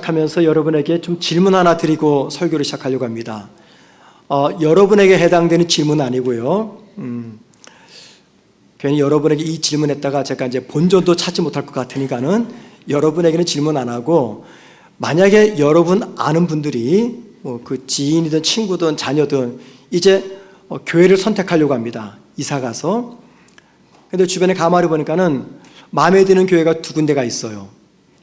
시작하면서 여러분에게 좀 질문 하나 드리고 설교를 시작하려고 합니다. 여러분에게 해당되는 질문 아니고요. 괜히 여러분에게 이 질문했다가 제가 이제 본전도 찾지 못할 것 같으니까는 여러분에게는 질문 안 하고, 만약에 여러분 아는 분들이 그 지인이든 친구든 자녀든 이제 교회를 선택하려고 합니다. 이사 가서. 근데 주변에 가만히 보니까는 마음에 드는 교회가 두 군데가 있어요.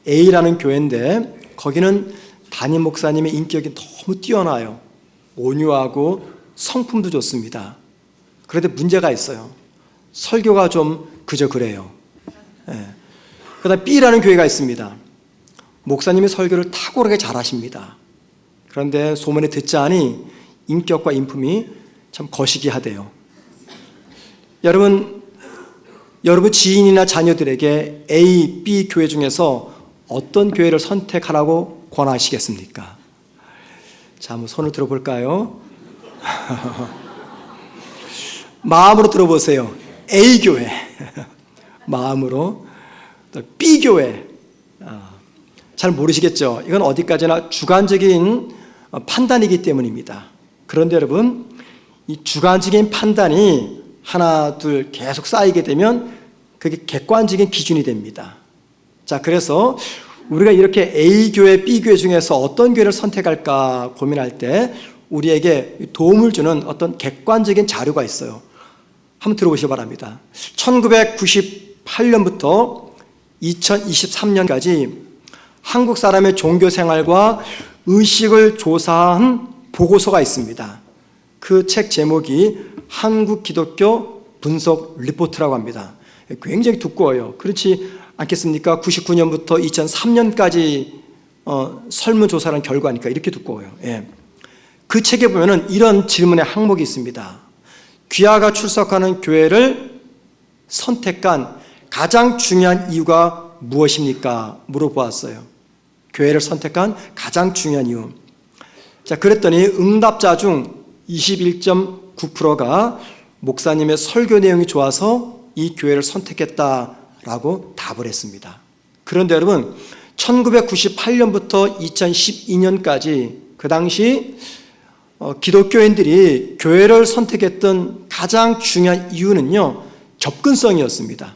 A라는 교회인데 거기는 담임 목사님의 인격이 너무 뛰어나요. 온유하고 성품도 좋습니다. 그런데 문제가 있어요. 설교가 좀 그저 그래요. 그다음 B라는 교회가 있습니다. 목사님이 설교를 탁월하게 잘하십니다. 그런데 소문에 듣자하니 인격과 인품이 참 거시기하대요. 여러분 지인이나 자녀들에게 A, B 교회 중에서 어떤 교회를 선택하라고 권하시겠습니까? 자, 한번 손을 들어볼까요? 마음으로 들어보세요. A 교회. 마음으로. B 교회. 잘 모르시겠죠? 이건 어디까지나 주관적인 판단이기 때문입니다. 그런데 여러분, 이 주관적인 판단이 하나, 둘 계속 쌓이게 되면 그게 객관적인 기준이 됩니다. 자, 그래서 우리가 이렇게 A 교회, B 교회 중에서 어떤 교회를 선택할까 고민할 때 우리에게 도움을 주는 어떤 객관적인 자료가 있어요. 한번 들어보시기 바랍니다. 1998년부터 2023년까지 한국 사람의 종교 생활과 의식을 조사한 보고서가 있습니다. 그 책 제목이 한국 기독교 분석 리포트라고 합니다. 굉장히 두꺼워요. 그렇지 않겠습니까? 99년부터 2003년까지 설문조사한 결과니까 이렇게 두꺼워요. 그 책에 보면은 이런 질문의 항목이 있습니다. 귀하가 출석하는 교회를 선택한 가장 중요한 이유가 무엇입니까? 물어보았어요. 교회를 선택한 가장 중요한 이유. 자, 그랬더니 응답자 중 21.9%가 목사님의 설교 내용이 좋아서 이 교회를 선택했다라고 답을 했습니다. 그런데 여러분, 1998년부터 2012년까지 그 당시 기독교인들이 교회를 선택했던 가장 중요한 이유는요, 접근성이었습니다.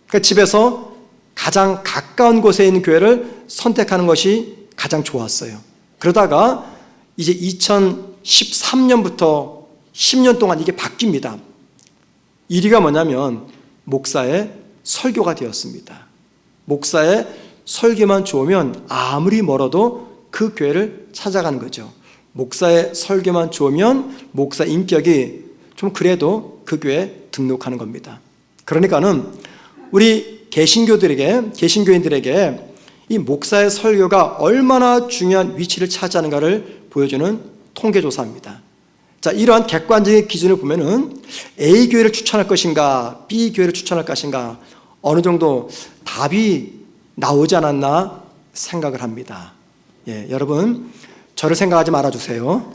그러니까 집에서 가장 가까운 곳에 있는 교회를 선택하는 것이 가장 좋았어요. 그러다가 이제 2013년부터 10년 동안 이게 바뀝니다. 1위가 뭐냐면 목사의 설교가 되었습니다. 목사의 설교만 좋으면 아무리 멀어도 그 교회를 찾아가는 거죠. 목사의 설교만 좋으면 목사 인격이 좀 그래도 그 교회에 등록하는 겁니다. 그러니까는 우리 개신교인들에게 이 목사의 설교가 얼마나 중요한 위치를 차지하는가를 보여주는 통계조사입니다. 자, 이러한 객관적인 기준을 보면은 A 교회를 추천할 것인가, B 교회를 추천할 것인가 어느 정도 답이 나오지 않았나 생각을 합니다. 여러분 저를 생각하지 말아주세요.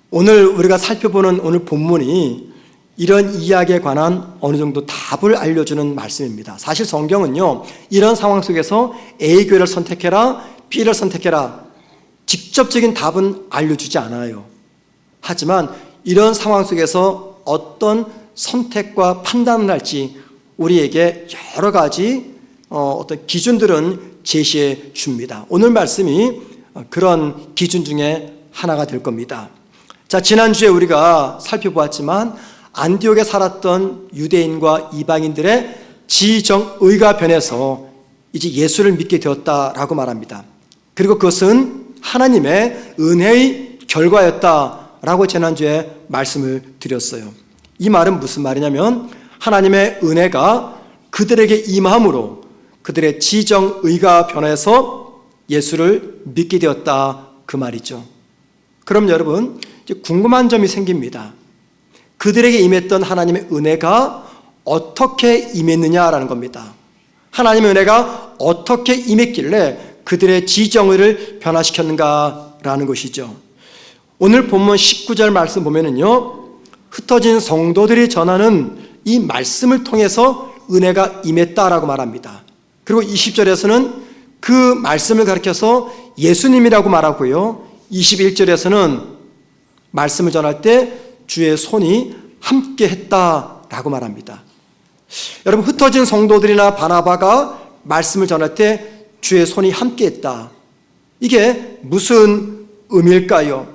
오늘 우리가 살펴보는 오늘 본문이 이런 이야기에 관한 어느 정도 답을 알려주는 말씀입니다. 사실 성경은요, 이런 상황 속에서 A 교회를 선택해라, B를 선택해라, 직접적인 답은 알려주지 않아요. 하지만 이런 상황 속에서 어떤 선택과 판단을 할지 우리에게 여러 가지 어떤 기준들은 제시해 줍니다. 오늘 말씀이 그런 기준 중에 하나가 될 겁니다. 자, 지난주에 우리가 살펴보았지만 안디옥에 살았던 유대인과 이방인들의 지정의가 변해서 이제 예수를 믿게 되었다라고 말합니다. 그리고 그것은 하나님의 은혜의 결과였다라고 지난주에 말씀을 드렸어요. 이 말은 무슨 말이냐면 하나님의 은혜가 그들에게 임함으로 그들의 지정의가 변해서 예수를 믿게 되었다, 그 말이죠. 그럼 여러분 이제 궁금한 점이 생깁니다. 그들에게 임했던 하나님의 은혜가 어떻게 임했느냐라는 겁니다. 하나님의 은혜가 어떻게 임했길래 그들의 지정의를 변화시켰는가라는 것이죠. 오늘 본문 19절 말씀 보면은요, 흩어진 성도들이 전하는 이 말씀을 통해서 은혜가 임했다라고 말합니다. 그리고 20절에서는 그 말씀을 가리켜서 예수님이라고 말하고요. 21절에서는 말씀을 전할 때 주의 손이 함께 했다라고 말합니다. 여러분, 흩어진 성도들이나 바나바가 말씀을 전할 때 주의 손이 함께 했다. 이게 무슨 의미일까요?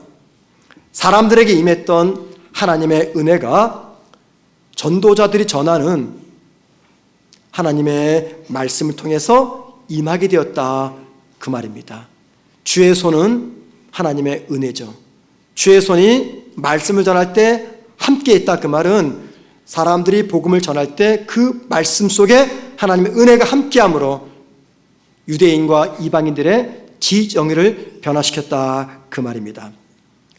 사람들에게 임했던 하나님의 은혜가 전도자들이 전하는 하나님의 말씀을 통해서 임하게 되었다, 그 말입니다. 주의 손은 하나님의 은혜죠. 주의 손이 말씀을 전할 때 함께 있다, 그 말은 사람들이 복음을 전할 때 그 말씀 속에 하나님의 은혜가 함께함으로 유대인과 이방인들의 지정의를 변화시켰다, 그 말입니다.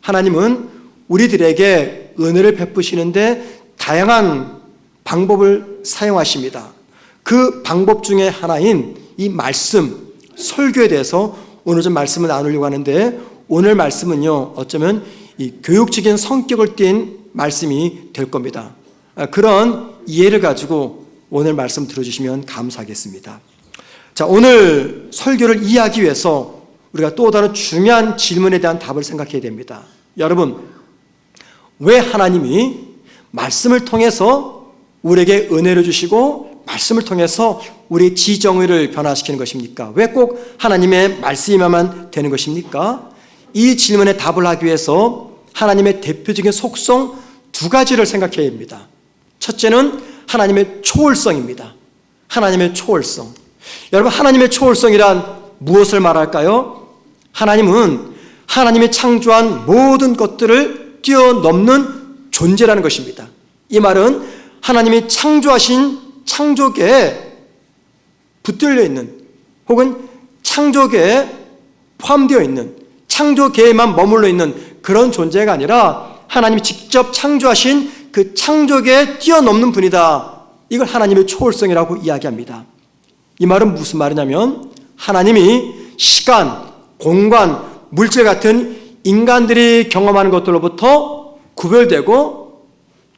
하나님은 우리들에게 은혜를 베푸시는데 다양한 방법을 사용하십니다. 그 방법 중에 하나인 이 말씀, 설교에 대해서 오늘 좀 말씀을 나누려고 하는데, 오늘 말씀은요, 어쩌면 이 교육적인 성격을 띤 말씀이 될 겁니다. 그런 이해를 가지고 오늘 말씀 들어주시면 감사하겠습니다. 자, 오늘 설교를 이해하기 위해서 우리가 또 다른 중요한 질문에 대한 답을 생각해야 됩니다. 여러분, 왜 하나님이 말씀을 통해서 우리에게 은혜를 주시고 말씀을 통해서 우리의 지정의를 변화시키는 것입니까? 왜 꼭 하나님의 말씀이만 되는 것입니까? 이 질문에 답을 하기 위해서 하나님의 대표적인 속성 두 가지를 생각해야 합니다. 첫째는 하나님의 초월성입니다. 하나님의 초월성. 여러분, 하나님의 초월성이란 무엇을 말할까요? 하나님은 하나님이 창조한 모든 것들을 뛰어넘는 존재라는 것입니다. 이 말은 하나님이 창조하신 창조계에 붙들려 있는, 혹은 창조계에 포함되어 있는, 창조계에만 머물러 있는 그런 존재가 아니라 하나님이 직접 창조하신 그 창조계에 뛰어넘는 분이다. 이걸 하나님의 초월성이라고 이야기합니다. 이 말은 무슨 말이냐면, 하나님이 시간, 공간, 물질 같은 인간들이 경험하는 것들로부터 구별되고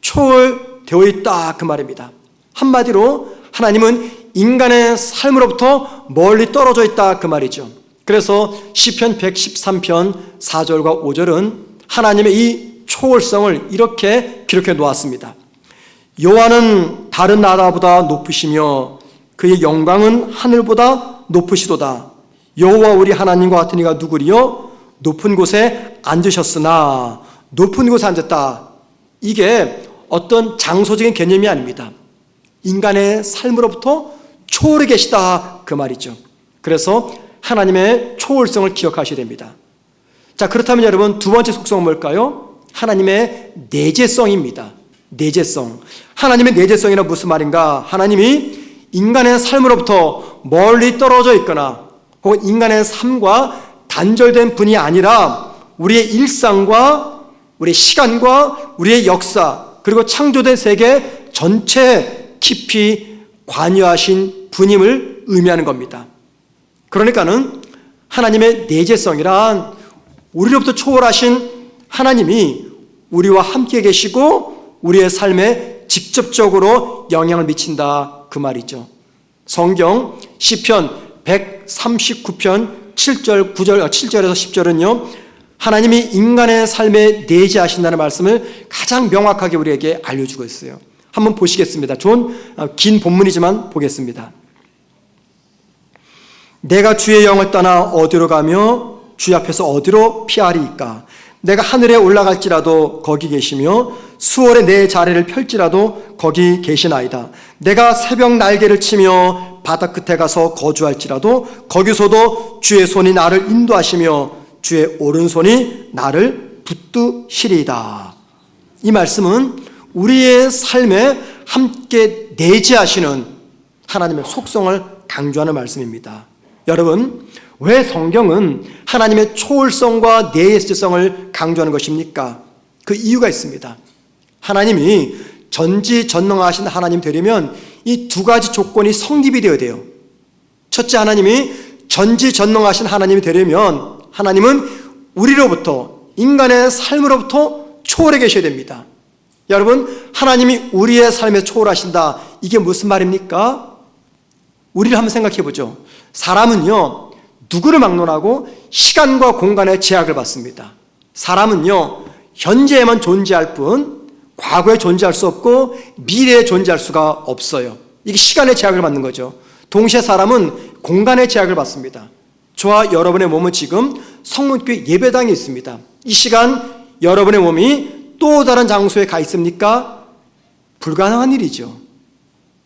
초월되어 있다, 그 말입니다. 한마디로 하나님은 인간의 삶으로부터 멀리 떨어져 있다, 그 말이죠. 그래서 시편 113편 4절과 5절은 하나님의 이 초월성을 이렇게 기록해 놓았습니다. 여호와는 다른 나라보다 높으시며 그의 영광은 하늘보다 높으시도다. 여호와 우리 하나님과 같은 이가 누구리요? 높은 곳에 앉으셨으나, 높은 곳에 앉았다. 이게 어떤 장소적인 개념이 아닙니다. 인간의 삶으로부터 초월해 계시다, 그 말이죠. 그래서 하나님의 초월성을 기억하셔야 됩니다. 자, 그렇다면 여러분, 두 번째 속성은 뭘까요? 하나님의 내재성입니다. 내재성. 하나님의 내재성이란 무슨 말인가? 하나님이 인간의 삶으로부터 멀리 떨어져 있거나 혹은 인간의 삶과 단절된 분이 아니라 우리의 일상과 우리의 시간과 우리의 역사, 그리고 창조된 세계 전체에 깊이 관여하신 분임을 의미하는 겁니다. 그러니까는 하나님의 내재성이란 우리로부터 초월하신 하나님이 우리와 함께 계시고 우리의 삶에 직접적으로 영향을 미친다, 그 말이죠. 성경 시편 139편 7절에서 10절은요, 하나님이 인간의 삶에 내재하신다는 말씀을 가장 명확하게 우리에게 알려주고 있어요. 한번 보시겠습니다. 좀 긴 본문이지만 보겠습니다. 내가 주의 영을 떠나 어디로 가며 주 앞에서 어디로 피하리이까? 내가 하늘에 올라갈지라도 거기 계시며 수월에 내 자리를 펼지라도 거기 계시나이다. 내가 새벽 날개를 치며 바다 끝에 가서 거주할지라도 거기서도 주의 손이 나를 인도하시며 주의 오른손이 나를 붙드시리이다. 이 말씀은 우리의 삶에 함께 내재하시는 하나님의 속성을 강조하는 말씀입니다. 여러분, 왜 성경은 하나님의 초월성과 내재성을 강조하는 것입니까? 그 이유가 있습니다. 하나님이 전지전능하신 하나님 되려면 이 두 가지 조건이 성립이 되어야 돼요. 첫째, 하나님이 전지전능하신 하나님이 되려면 하나님은 우리로부터, 인간의 삶으로부터 초월해 계셔야 됩니다. 여러분, 하나님이 우리의 삶에 초월하신다. 이게 무슨 말입니까? 우리를 한번 생각해 보죠. 사람은요, 누구를 막론하고 시간과 공간의 제약을 받습니다. 사람은요, 현재에만 존재할 뿐 과거에 존재할 수 없고 미래에 존재할 수가 없어요. 이게 시간의 제약을 받는 거죠. 동시에 사람은 공간의 제약을 받습니다. 저와 여러분의 몸은 지금 성문교회 예배당에 있습니다. 이 시간 여러분의 몸이 또 다른 장소에 가 있습니까? 불가능한 일이죠.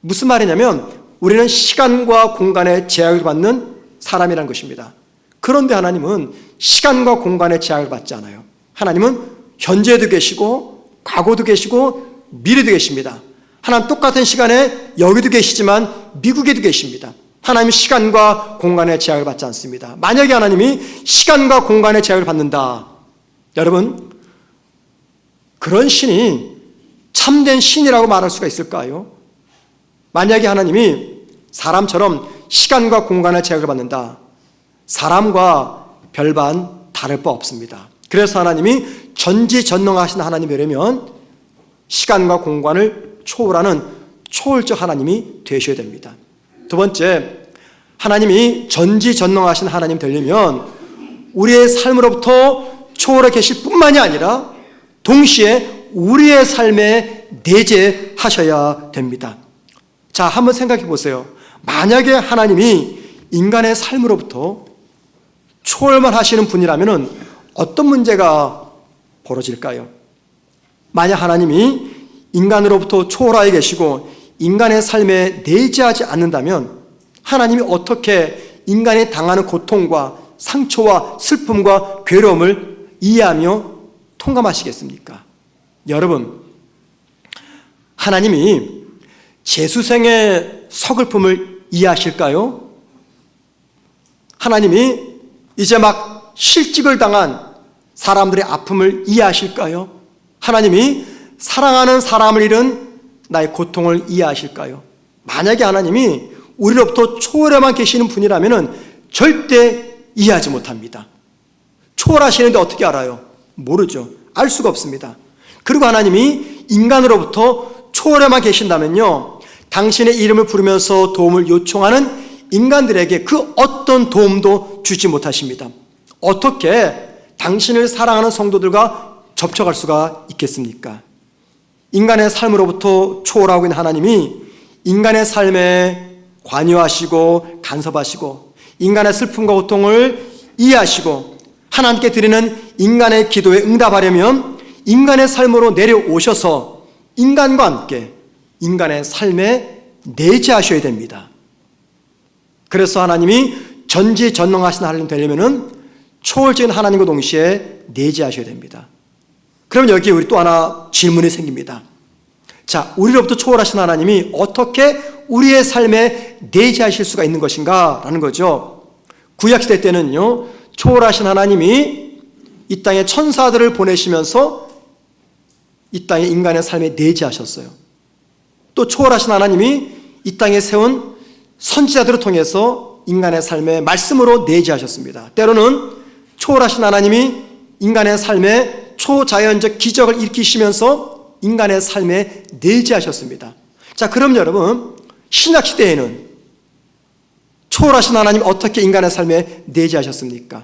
무슨 말이냐면 우리는 시간과 공간의 제약을 받는 사람이라는 것입니다. 그런데 하나님은 시간과 공간의 제약을 받지 않아요. 하나님은 현재에도 계시고 과거도 계시고 미래도 계십니다. 하나님 똑같은 시간에 여기도 계시지만 미국에도 계십니다. 하나님은 시간과 공간의 제약을 받지 않습니다. 만약에 하나님이 시간과 공간의 제약을 받는다, 여러분, 그런 신이 참된 신이라고 말할 수가 있을까요? 만약에 하나님이 사람처럼 시간과 공간의 제약을 받는다, 사람과 별반 다를 바 없습니다. 그래서 하나님이 전지전능하신 하나님이라면 시간과 공간을 초월하는 초월적 하나님이 되셔야 됩니다. 두 번째, 하나님이 전지전능하신 하나님 되려면 우리의 삶으로부터 초월해 계실 뿐만이 아니라 동시에 우리의 삶에 내재하셔야 됩니다. 자, 한번 생각해 보세요. 만약에 하나님이 인간의 삶으로부터 초월만 하시는 분이라면 어떤 문제가 벌어질까요? 만약 하나님이 인간으로부터 초월하여 계시고 인간의 삶에 내재하지 않는다면 하나님이 어떻게 인간이 당하는 고통과 상처와 슬픔과 괴로움을 이해하며 통감하시겠습니까? 여러분, 하나님이 재수생의 서글픔을 이해하실까요? 하나님이 이제 막 실직을 당한 사람들의 아픔을 이해하실까요? 하나님이 사랑하는 사람을 잃은 나의 고통을 이해하실까요? 만약에 하나님이 우리로부터 초월해만 계시는 분이라면 절대 이해하지 못합니다. 초월하시는데 어떻게 알아요? 모르죠. 알 수가 없습니다. 그리고 하나님이 인간으로부터 초월해만 계신다면요, 당신의 이름을 부르면서 도움을 요청하는 인간들에게 그 어떤 도움도 주지 못하십니다. 어떻게 당신을 사랑하는 성도들과 접촉할 수가 있겠습니까? 인간의 삶으로부터 초월하고 있는 하나님이 인간의 삶에 관여하시고 간섭하시고 인간의 슬픔과 고통을 이해하시고 하나님께 드리는 인간의 기도에 응답하려면 인간의 삶으로 내려오셔서 인간과 함께 인간의 삶에 내재하셔야 됩니다. 그래서 하나님이 전지전능하신 하나님 되려면 초월적인 하나님과 동시에 내재하셔야 됩니다. 그럼 여기에 우리 또 하나 질문이 생깁니다. 자, 우리로부터 초월하신 하나님이 어떻게 우리의 삶에 내재하실 수가 있는 것인가? 라는 거죠. 구약시대 때는요, 초월하신 하나님이 이 땅에 천사들을 보내시면서 이 땅에 인간의 삶에 내재하셨어요. 또 초월하신 하나님이 이 땅에 세운 선지자들을 통해서 인간의 삶에 말씀으로 내재하셨습니다. 때로는 초월하신 하나님이 인간의 삶에 초자연적 기적을 일으키시면서 인간의 삶에 내재하셨습니다. 자, 그럼 여러분, 신약시대에는 초월하신 하나님 어떻게 인간의 삶에 내재하셨습니까?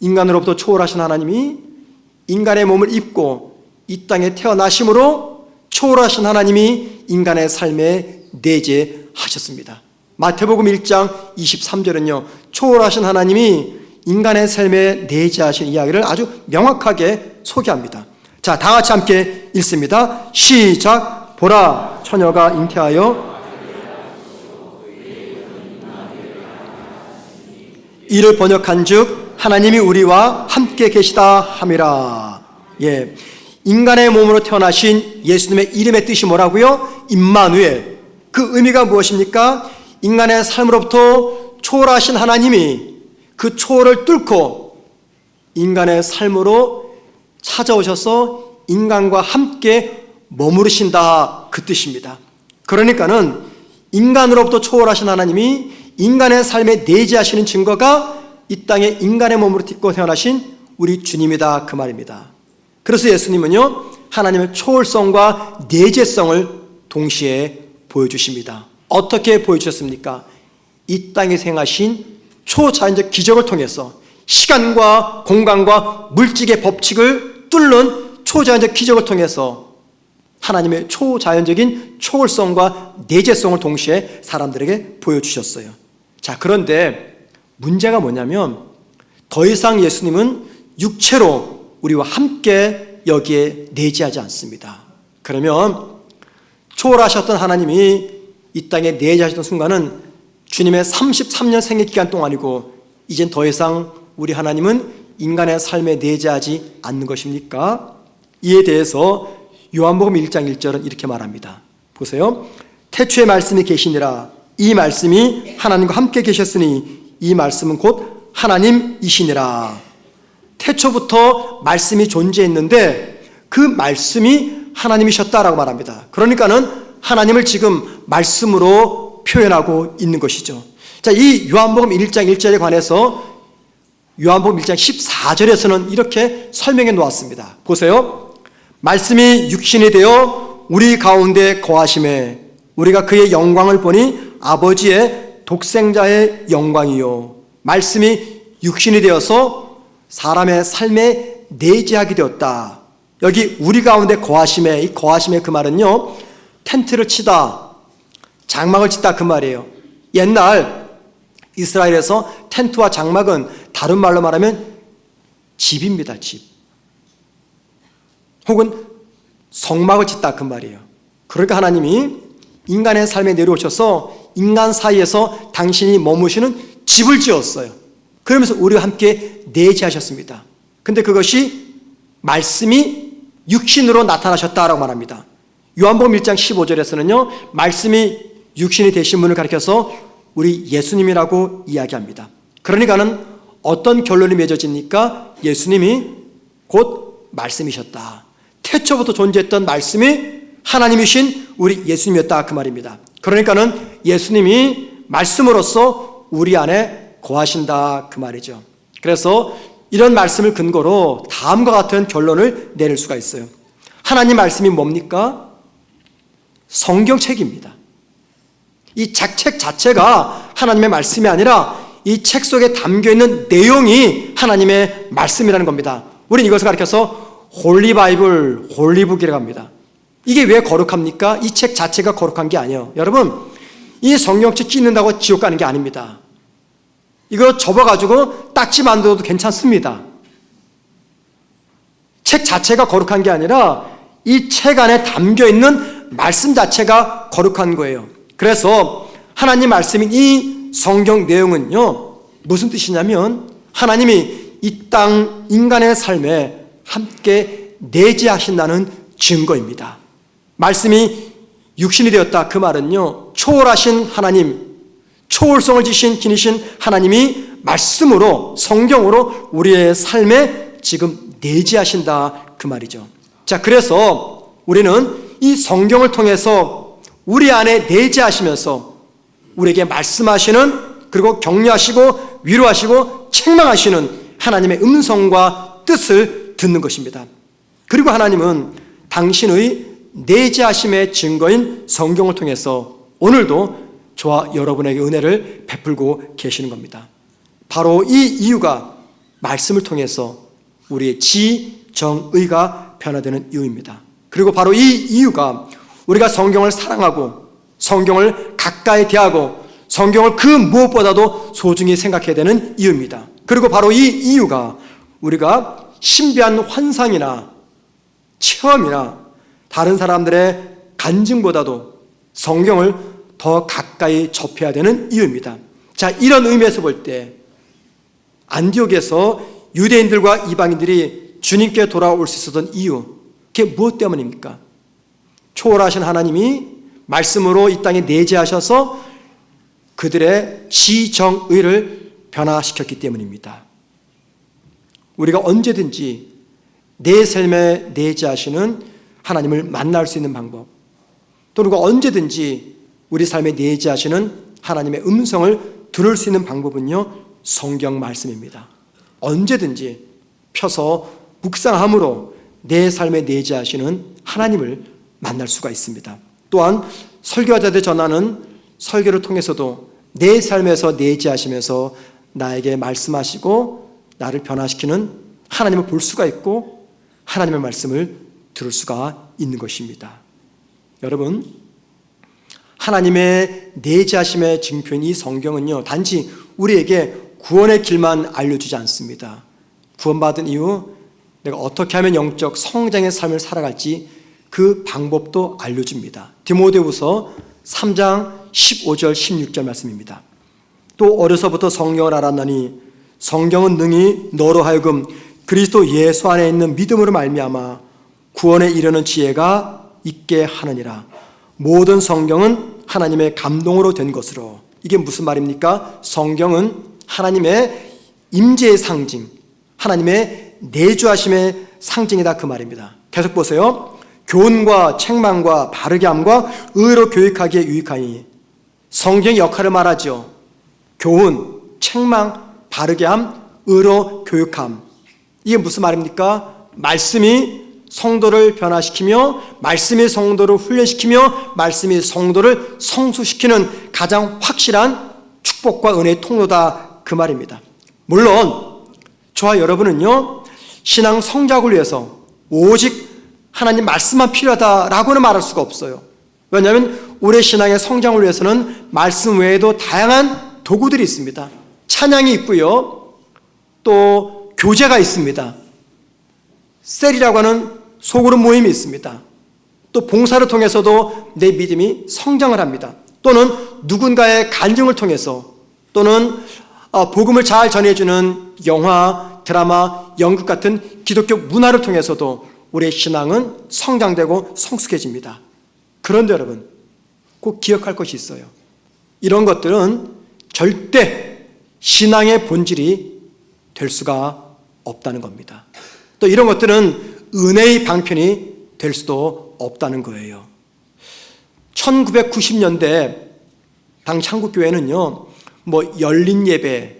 인간으로부터 초월하신 하나님이 인간의 몸을 입고 이 땅에 태어나심으로 초월하신 하나님이 인간의 삶에 내재하셨습니다. 마태복음 1장 23절은요, 초월하신 하나님이 인간의 삶에 내재하신 이야기를 아주 명확하게 소개합니다. 자, 다 같이 함께 읽습니다. 시작. 보라, 처녀가 잉태하여 이를 번역한즉 하나님이 우리와 함께 계시다 함이라. 예, 인간의 몸으로 태어나신 예수님의 이름의 뜻이 뭐라고요? 임마누엘. 그 의미가 무엇입니까? 인간의 삶으로부터 초월하신 하나님이 그 초월을 뚫고 인간의 삶으로 찾아오셔서 인간과 함께 머무르신다, 그 뜻입니다. 그러니까는 인간으로부터 초월하신 하나님이 인간의 삶에 내재하시는 증거가 이 땅에 인간의 몸으로 딛고 태어나신 우리 주님이다, 그 말입니다. 그래서 예수님은요, 하나님의 초월성과 내재성을 동시에 보여주십니다. 어떻게 보여주셨습니까? 이 땅에 행하신 초자연적 기적을 통해서 시간과 공간과 물질의 법칙을 뚫는 초자연적 기적을 통해서 하나님의 초자연적인 초월성과 내재성을 동시에 사람들에게 보여주셨어요. 자, 그런데 문제가 뭐냐면 더 이상 예수님은 육체로 우리와 함께 여기에 내재하지 않습니다. 그러면 초월하셨던 하나님이 이 땅에 내재하셨던 순간은 주님의 33년 생애 기간 동안이고 이젠 더 이상 우리 하나님은 인간의 삶에 내재하지 않는 것입니까? 이에 대해서 요한복음 1장 1절은 이렇게 말합니다. 보세요. 태초에 말씀이 계시니라. 이 말씀이 하나님과 함께 계셨으니 이 말씀은 곧 하나님이시니라. 태초부터 말씀이 존재했는데 그 말씀이 하나님이셨다라고 말합니다. 그러니까는 하나님을 지금 말씀으로 표현하고 있는 것이죠. 자, 이 요한복음 1장 1절에 관해서 요한복음 1장 14절에서는 이렇게 설명해 놓았습니다. 보세요. 말씀이 육신이 되어 우리 가운데 거하심에 우리가 그의 영광을 보니 아버지의 독생자의 영광이요. 말씀이 육신이 되어서 사람의 삶에 내재하게 되었다. 여기 우리 가운데 거하심에, 이 거하심의 그 말은요, 텐트를 치다, 장막을 짓다 그 말이에요. 옛날 이스라엘에서 텐트와 장막은 다른 말로 말하면 집입니다. 집. 혹은 성막을 짓다 그 말이에요. 그러니까 하나님이 인간의 삶에 내려오셔서 인간 사이에서 당신이 머무시는 집을 지었어요. 그러면서 우리와 함께 내재하셨습니다. 근데 그것이 말씀이 육신으로 나타나셨다라고 말합니다. 요한복음 1장 15절에서는요, 말씀이 육신이 되신 분을 가리켜서 우리 예수님이라고 이야기합니다. 그러니까는 어떤 결론이 맺어집니까? 예수님이 곧 말씀이셨다. 태초부터 존재했던 말씀이 하나님이신 우리 예수님이었다 그 말입니다. 그러니까는 예수님이 말씀으로서 우리 안에 거하신다 그 말이죠. 그래서 이런 말씀을 근거로 다음과 같은 결론을 내릴 수가 있어요. 하나님 말씀이 뭡니까? 성경책입니다. 이 책 자체가 하나님의 말씀이 아니라 이 책 속에 담겨있는 내용이 하나님의 말씀이라는 겁니다. 우리는 이것을 가리켜서 홀리 바이블, 홀리북이라고 합니다. 이게 왜 거룩합니까? 이 책 자체가 거룩한 게 아니에요. 여러분, 이 성경책 찢는다고 지옥 가는 게 아닙니다. 이거 접어가지고 딱지 만들어도 괜찮습니다. 책 자체가 거룩한 게 아니라 이 책 안에 담겨있는 말씀 자체가 거룩한 거예요. 그래서 하나님 말씀인 이 성경 내용은요, 무슨 뜻이냐면 하나님이 이 땅 인간의 삶에 함께 내재하신다는 증거입니다. 말씀이 육신이 되었다 그 말은요, 초월하신 하나님, 초월성을 지신 기니신 하나님이 말씀으로 성경으로 우리의 삶에 지금 내재하신다 그 말이죠. 자, 그래서 우리는 이 성경을 통해서 우리 안에 내재하시면서 우리에게 말씀하시는, 그리고 격려하시고 위로하시고 책망하시는 하나님의 음성과 뜻을 듣는 것입니다. 그리고 하나님은 당신의 내재하심의 증거인 성경을 통해서 오늘도 저와 여러분에게 은혜를 베풀고 계시는 겁니다. 바로 이 이유가 말씀을 통해서 우리의 지, 정, 의가 변화되는 이유입니다. 그리고 바로 이 이유가 우리가 성경을 사랑하고 성경을 가까이 대하고 성경을 그 무엇보다도 소중히 생각해야 되는 이유입니다. 그리고 바로 이 이유가 우리가 신비한 환상이나 체험이나 다른 사람들의 간증보다도 성경을 더 가까이 접해야 되는 이유입니다. 자, 이런 의미에서 볼 때 안디옥에서 유대인들과 이방인들이 주님께 돌아올 수 있었던 이유, 그게 무엇 때문입니까? 초월하신 하나님이 말씀으로 이 땅에 내재하셔서 그들의 지정의를 변화시켰기 때문입니다. 우리가 언제든지 내 삶에 내재하시는 하나님을 만날 수 있는 방법, 또 우리가 언제든지 우리 삶에 내재하시는 하나님의 음성을 들을 수 있는 방법은요, 성경 말씀입니다. 언제든지 펴서 묵상함으로 내 삶에 내재하시는 하나님을 만날 수가 있습니다. 또한 설교자들 전하는 설교를 통해서도 내 삶에서 내재하시면서 나에게 말씀하시고 나를 변화시키는 하나님을 볼 수가 있고 하나님의 말씀을 들을 수가 있는 것입니다. 여러분, 하나님의 내재하심의 증표인 이 성경은요, 단지 우리에게 구원의 길만 알려주지 않습니다. 구원받은 이후 내가 어떻게 하면 영적 성장의 삶을 살아갈지 그 방법도 알려줍니다. 디모데후서 3장 15절 16절 말씀입니다. 또 어려서부터 성경을 알았나니 성경은 능히 너로 하여금 그리스도 예수 안에 있는 믿음으로 말미암아 구원에 이르는 지혜가 있게 하느니라. 모든 성경은 하나님의 감동으로 된 것으로. 이게 무슨 말입니까? 성경은 하나님의 임재의 상징, 하나님의 내주하심의 상징이다, 그 말입니다. 계속 보세요. 교훈과 책망과 바르게 함과 의로 교육하기에 유익하니. 성경의 역할을 말하죠. 교훈, 책망, 바르게 함, 의로 교육함. 이게 무슨 말입니까? 말씀이 성도를 변화시키며 말씀이 성도를 훈련시키며 말씀이 성도를 성수시키는 가장 확실한 축복과 은혜의 통로다, 그 말입니다. 물론 저와 여러분은요, 신앙 성장을 위해서 오직 하나님 말씀만 필요하다라고는 말할 수가 없어요. 왜냐하면 우리의 신앙의 성장을 위해서는 말씀 외에도 다양한 도구들이 있습니다. 찬양이 있고요, 또 교제가 있습니다. 셀이라고 하는 소그룹 모임이 있습니다. 또 봉사를 통해서도 내 믿음이 성장을 합니다. 또는 누군가의 간증을 통해서, 또는 복음을 잘 전해주는 영화, 드라마, 연극 같은 기독교 문화를 통해서도 우리의 신앙은 성장되고 성숙해집니다. 그런데 여러분, 꼭 기억할 것이 있어요. 이런 것들은 절대 신앙의 본질이 될 수가 없다는 겁니다. 또 이런 것들은 은혜의 방편이 될 수도 없다는 거예요. 1990년대 당시 한국교회는요, 열린 예배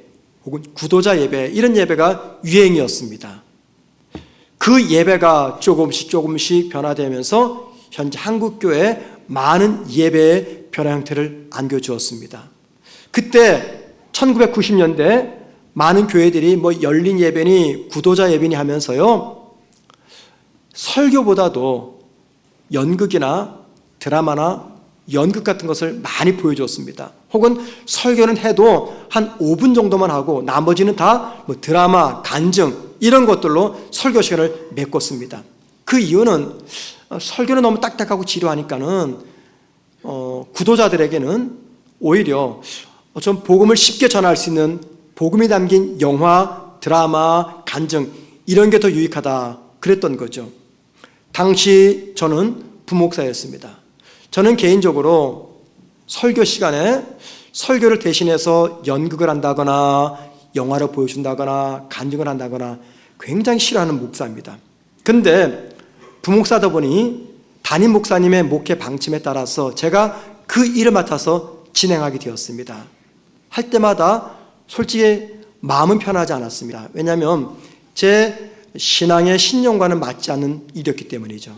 혹은 구도자 예배, 이런 예배가 유행이었습니다. 그 예배가 조금씩 변화되면서 현재 한국교회에 많은 예배의 변화 형태를 안겨주었습니다. 그때 1990년대 많은 교회들이 열린 예배니 구도자 예배니 하면서요, 설교보다도 연극이나 드라마나 연극 같은 것을 많이 보여줬습니다. 혹은 설교는 해도 한 5분 정도만 하고 나머지는 다 드라마, 간증 이런 것들로 설교 시간을 메꿨습니다. 그 이유는 설교는 너무 딱딱하고 지루하니까는 구도자들에게는 오히려 좀 복음을 쉽게 전할 수 있는 복음이 담긴 영화, 드라마, 간증 이런 게 더 유익하다 그랬던 거죠. 당시 저는 부목사였습니다. 저는 개인적으로 설교 시간에 설교를 대신해서 연극을 한다거나 영화를 보여준다거나 간증을 한다거나 굉장히 싫어하는 목사입니다. 근데 부목사다 보니 담임 목사님의 목회 방침에 따라서 제가 그 일을 맡아서 진행하게 되었습니다. 할 때마다 솔직히 마음은 편하지 않았습니다. 왜냐하면 제 신앙의 신념과는 맞지 않는 일이었기 때문이죠.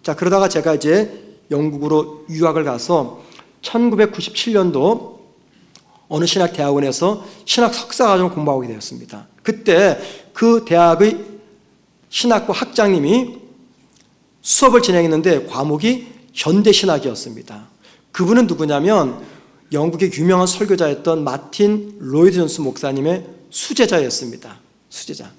자, 그러다가 제가 이제 영국으로 유학을 가서 1997년도 어느 신학대학원에서 신학 석사과정을 공부하게 되었습니다. 그때 그 대학의 신학부 학장님이 수업을 진행했는데 과목이 현대신학이었습니다. 그분은 누구냐면 영국의 유명한 설교자였던 마틴 로이드 존스 목사님의 수제자였습니다. 수제자.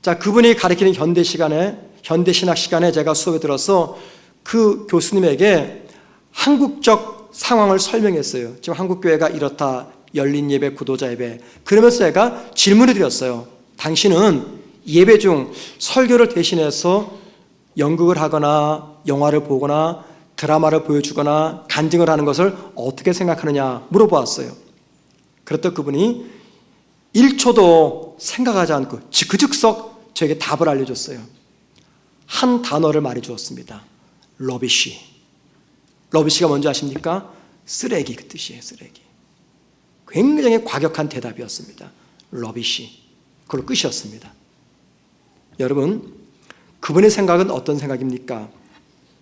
자, 그분이 가르치는 현대신학 시간에 제가 수업에 들어서 그 교수님에게 한국적 상황을 설명했어요. 지금 한국교회가 이렇다. 열린 예배, 구도자 예배. 그러면서 제가 질문을 드렸어요. 당신은 예배 중 설교를 대신해서 연극을 하거나 영화를 보거나 드라마를 보여주거나 간증을 하는 것을 어떻게 생각하느냐 물어보았어요. 그랬더니 그분이 1초도 생각하지 않고 그 즉석 저에게 답을 알려줬어요. 한 단어를 말해주었습니다. 러비쉬. 러비쉬가 뭔지 아십니까? 쓰레기, 그 뜻이에요. 쓰레기. 굉장히 과격한 대답이었습니다. 러비쉬. 그걸로 끝이었습니다. 여러분, 그분의 생각은 어떤 생각입니까?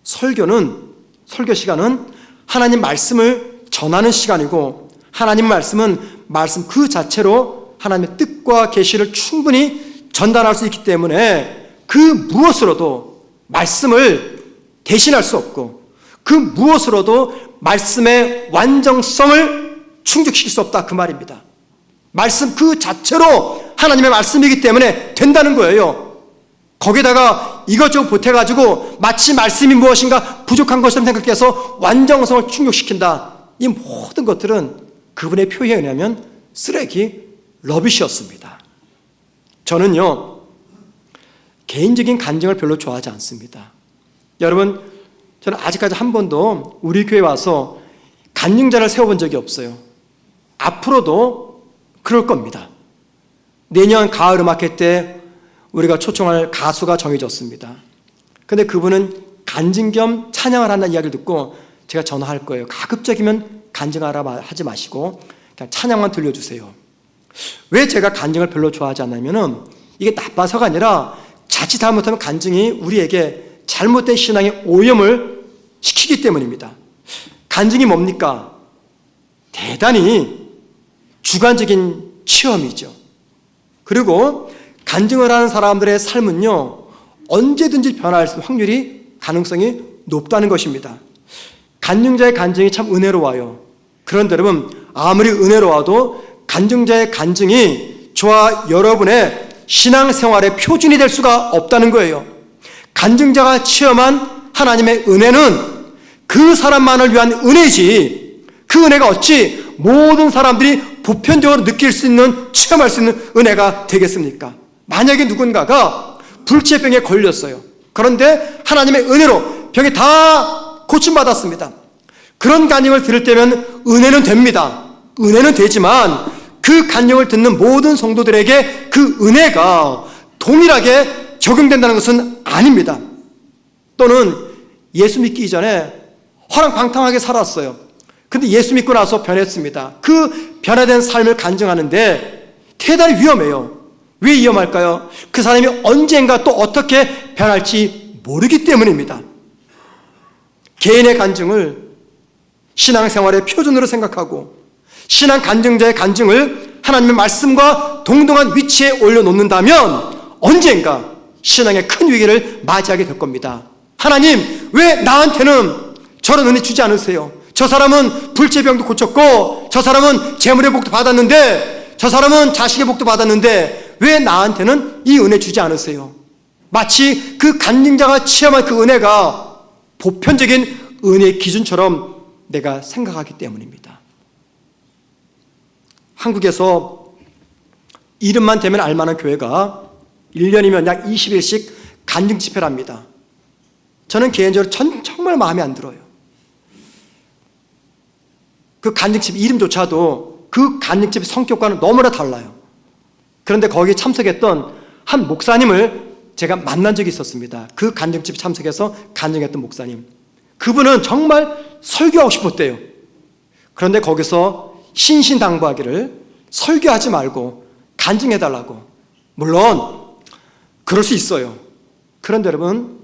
설교 시간은 하나님 말씀을 전하는 시간이고, 하나님 말씀은 말씀 그 자체로 하나님의 뜻과 계시를 충분히 전달할 수 있기 때문에 그 무엇으로도 말씀을 대신할 수 없고, 그 무엇으로도 말씀의 완전성을 충족시킬 수 없다, 그 말입니다. 말씀 그 자체로 하나님의 말씀이기 때문에 된다는 거예요. 거기다가 이것저것 보태가지고 마치 말씀이 무엇인가 부족한 것처럼 생각해서 완전성을 충족시킨다. 이 모든 것들은 그분의 표현에 의하면 쓰레기, 러비시였습니다. 저는요, 개인적인 간증을 별로 좋아하지 않습니다. 여러분, 저는 아직까지 한 번도 우리 교회 와서 간증자를 세워본 적이 없어요. 앞으로도 그럴 겁니다. 내년 가을 음악회 때 우리가 초청할 가수가 정해졌습니다. 근데 그분은 간증 겸 찬양을 한다는 이야기를 듣고 제가 전화할 거예요. 가급적이면 간증하라 하지 마시고 그냥 찬양만 들려주세요. 왜 제가 간증을 별로 좋아하지 않냐면은 이게 나빠서가 아니라 자칫 잘못하면 간증이 우리에게 잘못된 신앙의 오염을 시키기 때문입니다. 간증이 뭡니까? 대단히 주관적인 체험이죠. 그리고 간증을 하는 사람들의 삶은요, 언제든지 변할 확률이, 가능성이 높다는 것입니다. 간증자의 간증이 참 은혜로워요. 그런데 여러분, 아무리 은혜로워도 간증자의 간증이 저와 여러분의 신앙생활의 표준이 될 수가 없다는 거예요. 간증자가 체험한 하나님의 은혜는 그 사람만을 위한 은혜지, 그 은혜가 어찌 모든 사람들이 보편적으로 느낄 수 있는, 체험할 수 있는 은혜가 되겠습니까? 만약에 누군가가 불치병에 걸렸어요. 그런데 하나님의 은혜로 병이 다 고침받았습니다. 그런 간증을 들을 때면 은혜는 됩니다. 은혜는 되지만 그 간증을 듣는 모든 성도들에게 그 은혜가 동일하게 적용된다는 것은 아닙니다. 또는 예수 믿기 이전에 허랑방탕하게 살았어요. 근데 예수 믿고 나서 변했습니다. 그 변화된 삶을 간증하는데 대단히 위험해요. 왜 위험할까요? 그 사람이 언젠가 또 어떻게 변할지 모르기 때문입니다. 개인의 간증을 신앙생활의 표준으로 생각하고 신앙 간증자의 간증을 하나님의 말씀과 동등한 위치에 올려놓는다면 언젠가 신앙의 큰 위기를 맞이하게 될 겁니다. 하나님, 왜 나한테는 저런 은혜 주지 않으세요? 저 사람은 불치병도 고쳤고, 저 사람은 재물의 복도 받았는데, 저 사람은 자식의 복도 받았는데 왜 나한테는 이 은혜 주지 않으세요? 마치 그 간증자가 체험한 그 은혜가 보편적인 은혜의 기준처럼 내가 생각하기 때문입니다. 한국에서 이름만 되면 알만한 교회가 1년이면 약 20일씩 간증 집회를 합니다. 저는 개인적으로 정말 마음에 안 들어요. 그 간증집 이름조차도 그 간증집의 성격과는 너무나 달라요. 그런데 거기에 참석했던 한 목사님을 제가 만난 적이 있었습니다. 그 간증집에 참석해서 간증했던 목사님. 그분은 정말 설교하고 싶었대요. 그런데 거기서 신신당부하기를 설교하지 말고 간증해달라고. 물론 그럴 수 있어요. 그런데 여러분,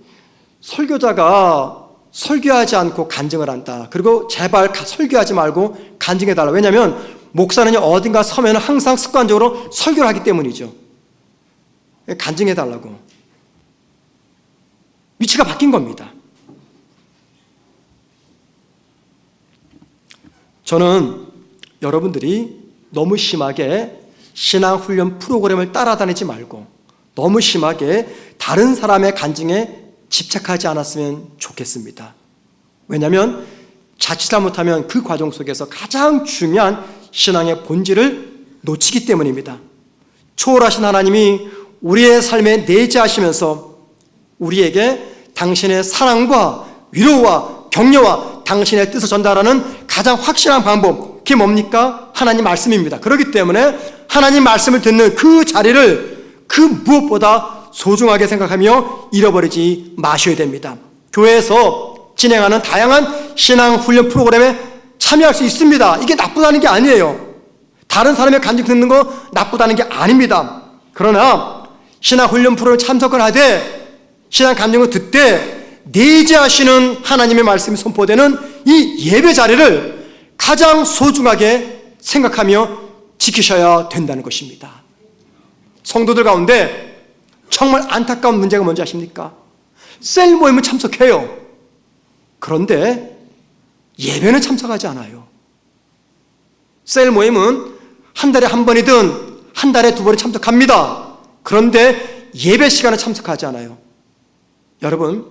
설교자가 설교하지 않고 간증을 한다. 그리고 제발 설교하지 말고 간증해달라. 왜냐하면 목사는 어딘가 서면 항상 습관적으로 설교를 하기 때문이죠. 간증해달라고. 위치가 바뀐 겁니다. 저는 여러분들이 너무 심하게 신앙훈련 프로그램을 따라다니지 말고 너무 심하게 다른 사람의 간증에 집착하지 않았으면 좋겠습니다. 왜냐하면 자칫 잘못하면 그 과정 속에서 가장 중요한 신앙의 본질을 놓치기 때문입니다. 초월하신 하나님이 우리의 삶에 내재하시면서 우리에게 당신의 사랑과 위로와 격려와 당신의 뜻을 전달하는 가장 확실한 방법, 그게 뭡니까? 하나님 말씀입니다. 그렇기 때문에 하나님 말씀을 듣는 그 자리를 그 무엇보다 소중하게 생각하며 잃어버리지 마셔야 됩니다. 교회에서 진행하는 다양한 신앙훈련 프로그램에 참여할 수 있습니다. 이게 나쁘다는 게 아니에요. 다른 사람의 간증 듣는 거 나쁘다는 게 아닙니다. 그러나 신앙훈련 프로그램에 참석을 하되 신앙 간증을 듣되 내재하시는 하나님의 말씀이 선포되는 이 예배 자리를 가장 소중하게 생각하며 지키셔야 된다는 것입니다. 성도들 가운데 정말 안타까운 문제가 뭔지 아십니까? 셀 모임은 참석해요. 그런데 예배는 참석하지 않아요. 셀 모임은 한 달에 한 번이든 한 달에 두 번은 참석합니다. 그런데 예배 시간은 참석하지 않아요. 여러분,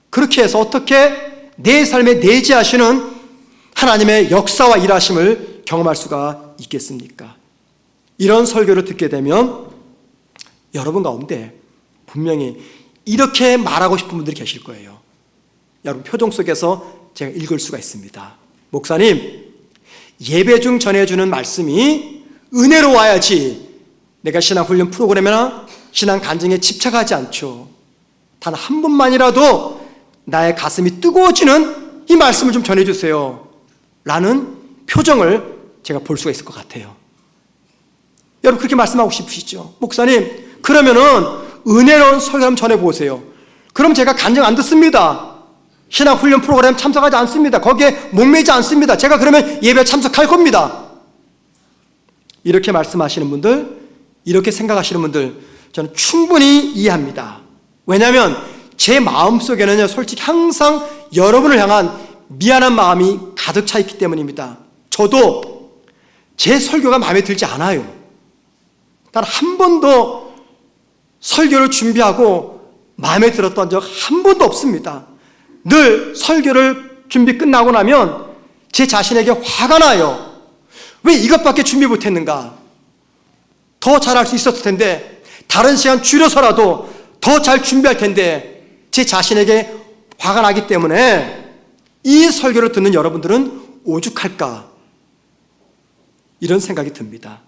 그렇게 해서 어떻게 내 삶에 내재하시는 하나님의 역사와 일하심을 경험할 수가 있겠습니까? 이런 설교를 듣게 되면 여러분 가운데 분명히 이렇게 말하고 싶은 분들이 계실 거예요. 여러분 표정 속에서 제가 읽을 수가 있습니다. 목사님, 예배 중 전해주는 말씀이 은혜로 와야지 내가 신앙훈련 프로그램이나 신앙 간증에 집착하지 않죠. 단 한 번만이라도 나의 가슴이 뜨거워지는 이 말씀을 좀 전해주세요 라는 표정을 제가 볼 수가 있을 것 같아요. 여러분 그렇게 말씀하고 싶으시죠? 목사님, 그러면은 은혜로운 설교 한번 전해보세요. 그럼 제가 간증 안 듣습니다. 신앙훈련 프로그램 참석하지 않습니다. 거기에 목매지 않습니다. 제가 그러면 예배 참석할 겁니다. 이렇게 말씀하시는 분들, 이렇게 생각하시는 분들 저는 충분히 이해합니다. 왜냐하면 제 마음속에는요, 솔직히 항상 여러분을 향한 미안한 마음이 가득 차 있기 때문입니다. 저도 제 설교가 마음에 들지 않아요. 단 한 번도 설교를 준비하고 마음에 들었던 적 한 번도 없습니다. 늘 설교를 준비 끝나고 나면 제 자신에게 화가 나요. 왜 이것밖에 준비 못했는가? 더 잘할 수 있었을 텐데, 다른 시간 줄여서라도 더 잘 준비할 텐데, 제 자신에게 화가 나기 때문에 이 설교를 듣는 여러분들은 오죽할까? 이런 생각이 듭니다.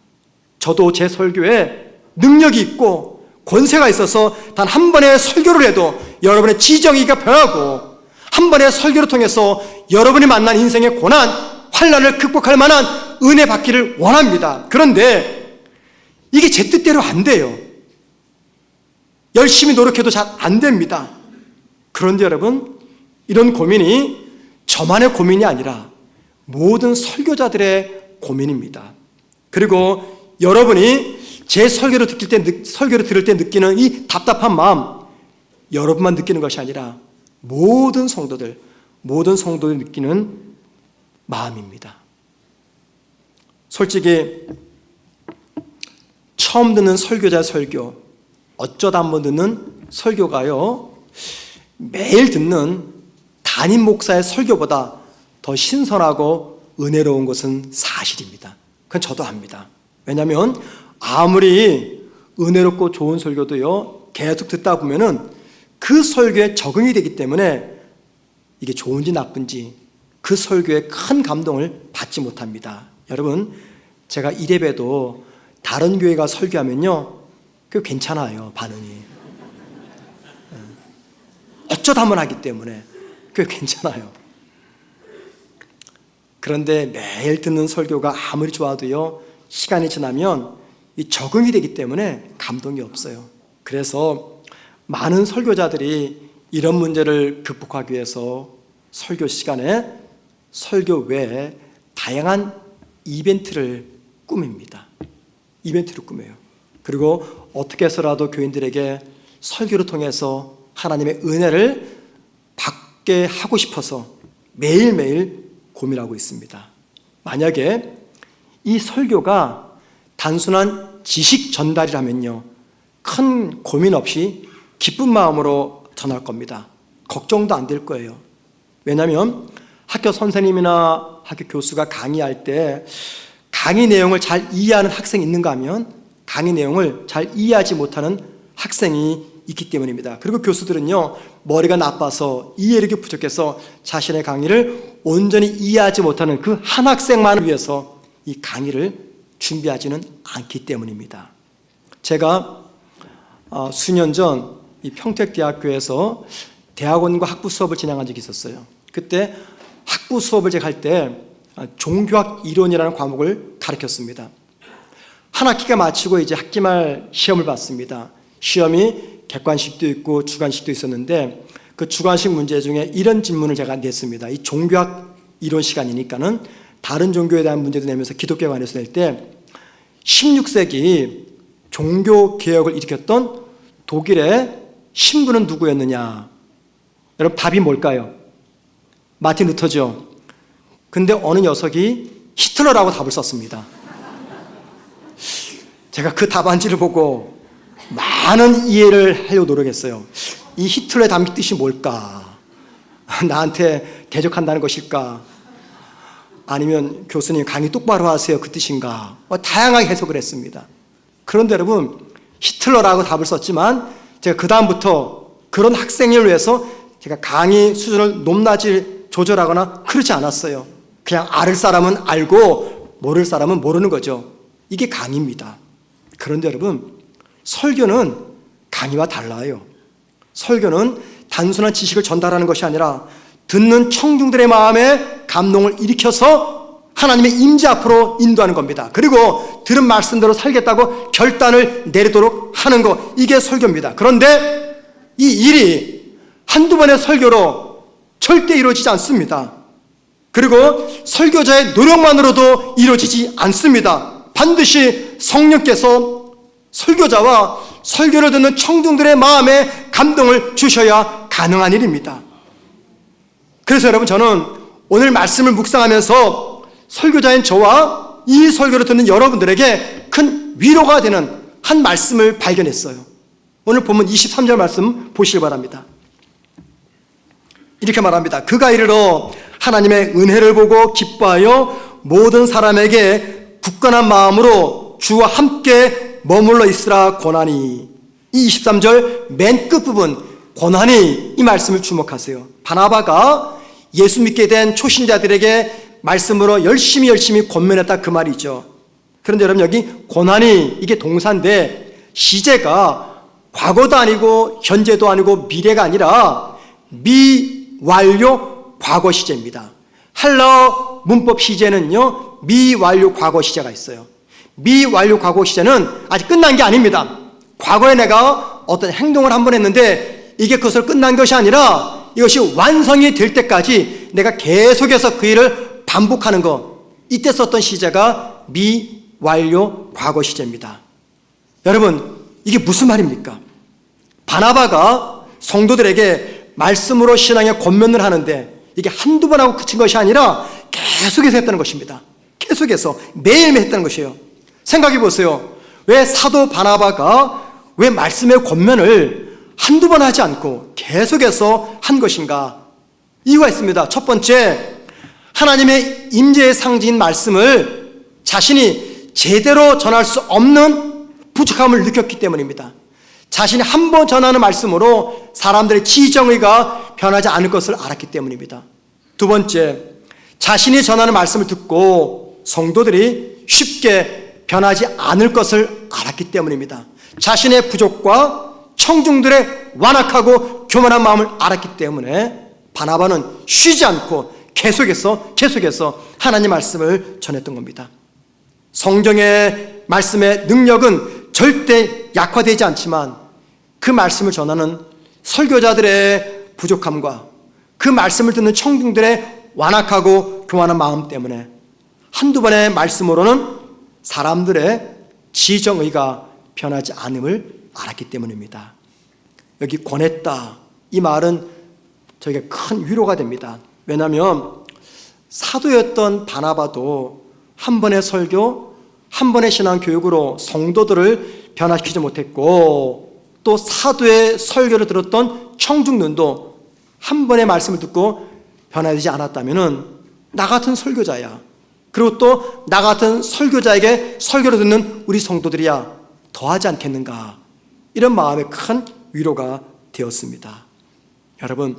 저도 제 설교에 능력이 있고 권세가 있어서 단 한 번의 설교를 해도 여러분의 지정의가 변하고, 한 번의 설교를 통해서 여러분이 만난 인생의 고난, 환난을 극복할 만한 은혜 받기를 원합니다. 그런데 이게 제 뜻대로 안 돼요. 열심히 노력해도 잘 안 됩니다. 그런데 여러분, 이런 고민이 저만의 고민이 아니라 모든 설교자들의 고민입니다. 그리고 여러분이 제 설교를 들을 때 느끼는 이 답답한 마음, 여러분만 느끼는 것이 아니라 모든 성도들이 느끼는 마음입니다. 솔직히 처음 듣는 설교자의 설교, 어쩌다 한번 듣는 설교가요, 매일 듣는 담임 목사의 설교보다 더 신선하고 은혜로운 것은 사실입니다. 그건 저도 압니다. 왜냐하면 아무리 은혜롭고 좋은 설교도요, 계속 듣다 보면은 그 설교에 적응이 되기 때문에 이게 좋은지 나쁜지 그 설교에 큰 감동을 받지 못합니다. 여러분, 제가 이래봬도 다른 교회가 설교하면요, 그 괜찮아요, 반응이. 어쩌다 한번 하기 때문에 그 괜찮아요. 그런데 매일 듣는 설교가 아무리 좋아도요, 시간이 지나면 이 적응이 되기 때문에 감동이 없어요. 그래서 많은 설교자들이 이런 문제를 극복하기 위해서 설교 시간에 설교 외에 다양한 이벤트를 꾸밉니다. 이벤트를 꾸며요. 그리고 어떻게 해서라도 교인들에게 설교를 통해서 하나님의 은혜를 받게 하고 싶어서 매일매일 고민하고 있습니다. 만약에 이 설교가 단순한 지식 전달이라면요, 큰 고민 없이 기쁜 마음으로 전할 겁니다. 걱정도 안 될 거예요. 왜냐하면 학교 선생님이나 학교 교수가 강의할 때 강의 내용을 잘 이해하는 학생이 있는가 하면 강의 내용을 잘 이해하지 못하는 학생이 있기 때문입니다. 그리고 교수들은요, 머리가 나빠서 이해력이 부족해서 자신의 강의를 온전히 이해하지 못하는 그 한 학생만을 위해서 이 강의를 준비하지는 않기 때문입니다. 제가 수년 전 이 평택대학교에서 대학원과 학부 수업을 진행한 적이 있었어요. 그때 학부 수업을 제가 할 때 종교학 이론이라는 과목을 가르쳤습니다. 한 학기가 마치고 이제 학기말 시험을 봤습니다. 시험이 객관식도 있고 주관식도 있었는데 그 주관식 문제 중에 이런 질문을 제가 냈습니다. 이 종교학 이론 시간이니까는 다른 종교에 대한 문제도 내면서 기독교에 관해서 낼 때 16세기 종교개혁을 일으켰던 독일의 신부는 누구였느냐? 여러분 답이 뭘까요? 마틴 루터죠. 근데 어느 녀석이 히틀러라고 답을 썼습니다. 제가 그 답안지를 보고 많은 이해를 하려고 노력했어요. 이 히틀러의 담기 뜻이 뭘까? 나한테 대적한다는 것일까? 아니면 교수님 강의 똑바로 하세요 그 뜻인가? 다양하게 해석을 했습니다. 그런데 여러분 히틀러라고 답을 썼지만 제가 그 다음부터 그런 학생을 위해서 제가 강의 수준을 높낮이 조절하거나 그러지 않았어요. 그냥 알을 사람은 알고 모를 사람은 모르는 거죠. 이게 강의입니다. 그런데 여러분 설교는 강의와 달라요. 설교는 단순한 지식을 전달하는 것이 아니라 듣는 청중들의 마음에 감동을 일으켜서 하나님의 임재 앞으로 인도하는 겁니다. 그리고 들은 말씀대로 살겠다고 결단을 내리도록 하는 것, 이게 설교입니다. 그런데 이 일이 한두 번의 설교로 절대 이루어지지 않습니다. 그리고 설교자의 노력만으로도 이루어지지 않습니다. 반드시 성령께서 설교자와 설교를 듣는 청중들의 마음에 감동을 주셔야 가능한 일입니다. 그래서 여러분 저는 오늘 말씀을 묵상하면서 설교자인 저와 이 설교를 듣는 여러분들에게 큰 위로가 되는 한 말씀을 발견했어요. 오늘 본문 23절 말씀 보시기 바랍니다. 이렇게 말합니다. 그가 이르러 하나님의 은혜를 보고 기뻐하여 모든 사람에게 굳건한 마음으로 주와 함께 머물러 있으라 권하니. 이 23절 맨 끝부분 권하니, 이 말씀을 주목하세요. 바나바가 예수 믿게 된 초신자들에게 말씀으로 열심히 권면했다 그 말이죠. 그런데 여러분 여기 권하니 이게 동사인데 시제가 과거도 아니고 현재도 아니고 미래가 아니라 미완료 과거 시제입니다. 헬라어 문법 시제는요 미완료 과거 시제가 있어요. 미완료 과거 시제는 아직 끝난 게 아닙니다. 과거에 내가 어떤 행동을 한번 했는데 이게 그것으로 끝난 것이 아니라 이것이 완성이 될 때까지 내가 계속해서 그 일을 반복하는 것, 이때 썼던 시제가 미완료 과거 시제입니다. 여러분 이게 무슨 말입니까? 바나바가 성도들에게 말씀으로 신앙의 권면을 하는데 이게 한두 번 하고 그친 것이 아니라 계속해서 했다는 것입니다. 계속해서 매일매일 했다는 것이에요. 생각해 보세요. 왜 사도 바나바가 왜 말씀의 권면을 한두 번 하지 않고 계속해서 한 것인가? 이유가 있습니다. 첫 번째, 하나님의 임재의 상징인 말씀을 자신이 제대로 전할 수 없는 부족함을 느꼈기 때문입니다. 자신이 한 번 전하는 말씀으로 사람들의 지정의가 변하지 않을 것을 알았기 때문입니다. 두 번째, 자신이 전하는 말씀을 듣고 성도들이 쉽게 변하지 않을 것을 알았기 때문입니다. 자신의 부족과 청중들의 완악하고 교만한 마음을 알았기 때문에 바나바는 쉬지 않고 계속해서 하나님 말씀을 전했던 겁니다. 성경의 말씀의 능력은 절대 약화되지 않지만 그 말씀을 전하는 설교자들의 부족함과 그 말씀을 듣는 청중들의 완악하고 교만한 마음 때문에 한두 번의 말씀으로는 사람들의 지정의가 변하지 않음을 알았기 때문입니다. 여기 권했다, 이 말은 저에게 큰 위로가 됩니다. 왜냐하면 사도였던 바나바도 한 번의 설교, 한 번의 신앙 교육으로 성도들을 변화시키지 못했고, 또 사도의 설교를 들었던 청중들도 한 번의 말씀을 듣고 변화되지 않았다면 나 같은 설교자야, 그리고 또 나 같은 설교자에게 설교를 듣는 우리 성도들이야 더하지 않겠는가, 이런 마음에 큰 위로가 되었습니다. 여러분,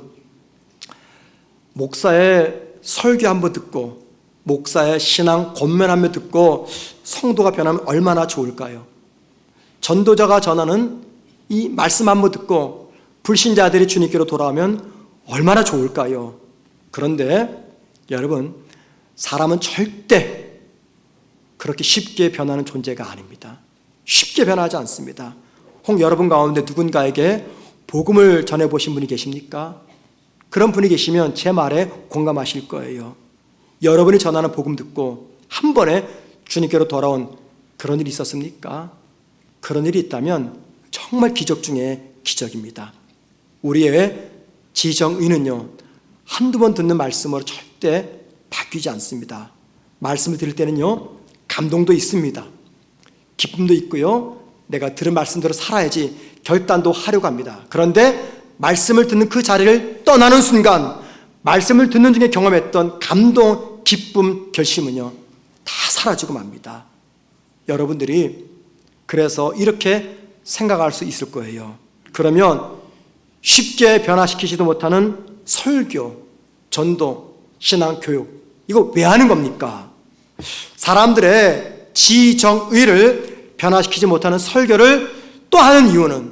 목사의 설교 한번 듣고 목사의 신앙 권면 한번 듣고 성도가 변하면 얼마나 좋을까요? 전도자가 전하는 이 말씀 한번 듣고 불신자들이 주님께로 돌아오면 얼마나 좋을까요? 그런데 여러분, 사람은 절대 그렇게 쉽게 변하는 존재가 아닙니다. 쉽게 변하지 않습니다. 혹 여러분 가운데 누군가에게 복음을 전해보신 분이 계십니까? 그런 분이 계시면 제 말에 공감하실 거예요. 여러분이 전하는 복음 듣고 한 번에 주님께로 돌아온 그런 일이 있었습니까? 그런 일이 있다면 정말 기적 중에 기적입니다. 우리의 지정의는요, 한두 번 듣는 말씀으로 절대 바뀌지 않습니다. 말씀을 들을 때는요, 감동도 있습니다. 기쁨도 있고요, 내가 들은 말씀대로 살아야지 결단도 하려고 합니다. 그런데 말씀을 듣는 그 자리를 떠나는 순간 말씀을 듣는 중에 경험했던 감동, 기쁨, 결심은요 다 사라지고 맙니다. 여러분들이 그래서 이렇게 생각할 수 있을 거예요. 그러면 쉽게 변화시키지도 못하는 설교, 전도, 신앙, 교육, 이거 왜 하는 겁니까? 사람들의 지정의를 변화시키지 못하는 설교를 또 하는 이유는,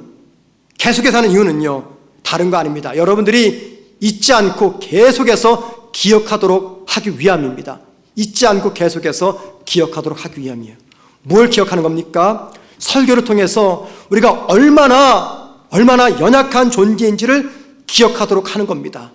계속해서 하는 이유는요, 다른 거 아닙니다. 여러분들이 잊지 않고 계속해서 기억하도록 하기 위함입니다. 잊지 않고 계속해서 기억하도록 하기 위함이에요. 뭘 기억하는 겁니까? 설교를 통해서 우리가 얼마나 연약한 존재인지를 기억하도록 하는 겁니다.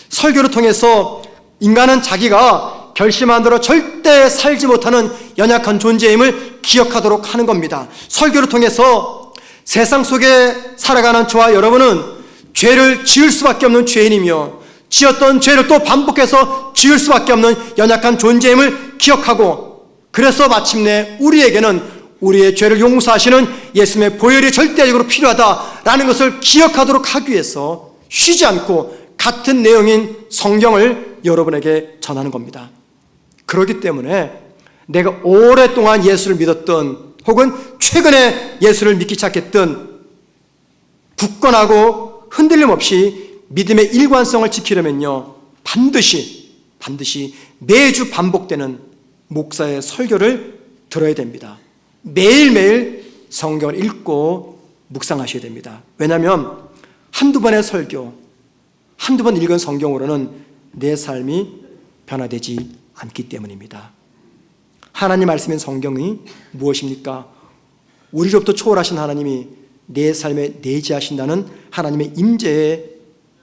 설교를 통해서 인간은 자기가 결심한 대로 절대 살지 못하는 연약한 존재임을 기억하도록 하는 겁니다. 설교를 통해서 세상 속에 살아가는 저와 여러분은 죄를 지을 수밖에 없는 죄인이며 지었던 죄를 또 반복해서 지을 수밖에 없는 연약한 존재임을 기억하고, 그래서 마침내 우리에게는 우리의 죄를 용서하시는 예수님의 보혈이 절대적으로 필요하다라는 것을 기억하도록 하기 위해서 쉬지 않고 같은 내용인 성경을 여러분에게 전하는 겁니다. 그렇기 때문에 내가 오랫동안 예수를 믿었던, 혹은 최근에 예수를 믿기 시작했던, 굳건하고 흔들림 없이 믿음의 일관성을 지키려면요, 반드시 매주 반복되는 목사의 설교를 들어야 됩니다. 매일매일 성경을 읽고 묵상하셔야 됩니다. 왜냐하면 한두 번의 설교, 한두 번 읽은 성경으로는 내 삶이 변화되지 않기 때문입니다. 하나님 말씀인 성경이 무엇입니까? 우리로부터 초월하신 하나님이 내 삶에 내재하신다는 하나님의 임재의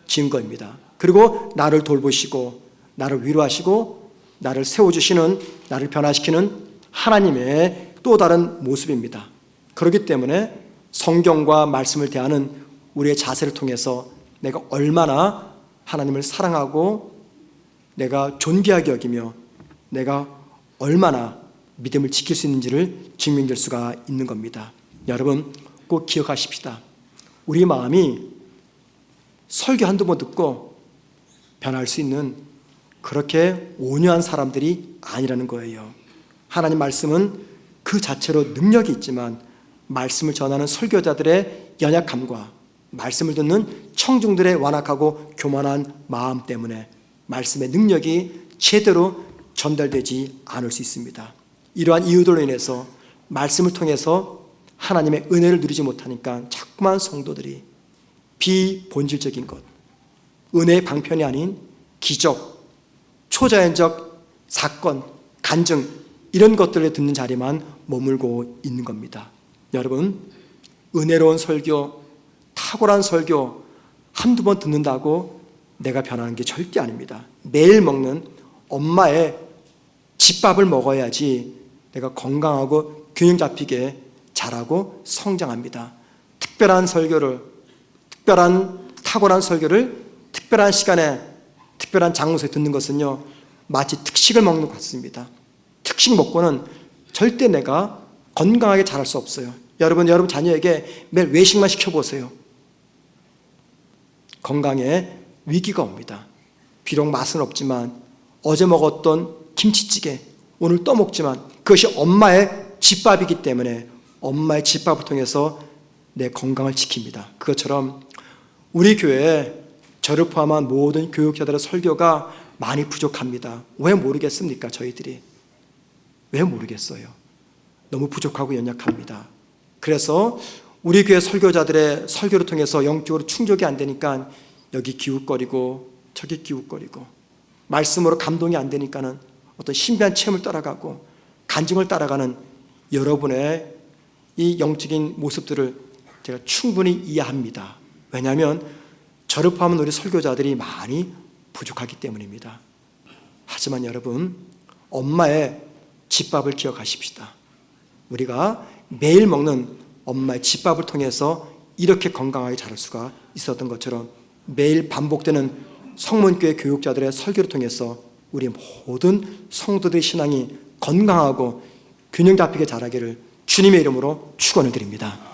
증거입니다. 그리고 나를 돌보시고 나를 위로하시고 나를 세워주시는, 나를 변화시키는 하나님의 또 다른 모습입니다. 그렇기 때문에 성경과 말씀을 대하는 우리의 자세를 통해서 내가 얼마나 하나님을 사랑하고 내가 존귀하게 여기며 내가 얼마나 믿음을 지킬 수 있는지를 증명될 수가 있는 겁니다. 여러분 꼭 기억하십시다. 우리 마음이 설교 한두 번 듣고 변할 수 있는 그렇게 온유한 사람들이 아니라는 거예요. 하나님 말씀은 그 자체로 능력이 있지만 말씀을 전하는 설교자들의 연약함과 말씀을 듣는 청중들의 완악하고 교만한 마음 때문에 말씀의 능력이 제대로 전달되지 않을 수 있습니다. 이러한 이유들로 인해서 말씀을 통해서 하나님의 은혜를 누리지 못하니까 자꾸만 성도들이 비본질적인 것, 은혜의 방편이 아닌 기적, 초자연적 사건, 간증, 이런 것들을 듣는 자리만 머물고 있는 겁니다. 여러분, 은혜로운 설교, 탁월한 설교 한두 번 듣는다고 내가 변하는 게 절대 아닙니다. 매일 먹는 엄마의 집밥을 먹어야지 내가 건강하고 균형 잡히게 자라고 성장합니다. 특별한 설교를, 특별한 탁월한 설교를 특별한 시간에 특별한 장소에 듣는 것은요, 마치 특식을 먹는 것 같습니다. 특식 먹고는 절대 내가 건강하게 자랄 수 없어요. 여러분 자녀에게 매일 외식만 시켜보세요. 건강에 위기가 옵니다. 비록 맛은 없지만 어제 먹었던 김치찌개 오늘 또 먹지만 그것이 엄마의 집밥이기 때문에 엄마의 집밥을 통해서 내 건강을 지킵니다. 그것처럼 우리 교회에 저를 포함한 모든 교육자들의 설교가 많이 부족합니다. 왜 모르겠습니까? 저희들이 왜 모르겠어요? 너무 부족하고 연약합니다. 그래서 우리 교회 설교자들의 설교를 통해서 영적으로 충족이 안 되니까 여기 기웃거리고 저기 기웃거리고, 말씀으로 감동이 안 되니까는 어떤 신비한 체험을 따라가고 간증을 따라가는 여러분의 이 영적인 모습들을 제가 충분히 이해합니다. 왜냐하면 저를 포함한 우리 설교자들이 많이 부족하기 때문입니다. 하지만 여러분, 엄마의 집밥을 기억하십시다. 우리가 매일 먹는 엄마의 집밥을 통해서 이렇게 건강하게 자랄 수가 있었던 것처럼 매일 반복되는 성문교회 교육자들의 설교를 통해서 우리 모든 성도들의 신앙이 건강하고 균형 잡히게 자라기를 주님의 이름으로 축원을 드립니다.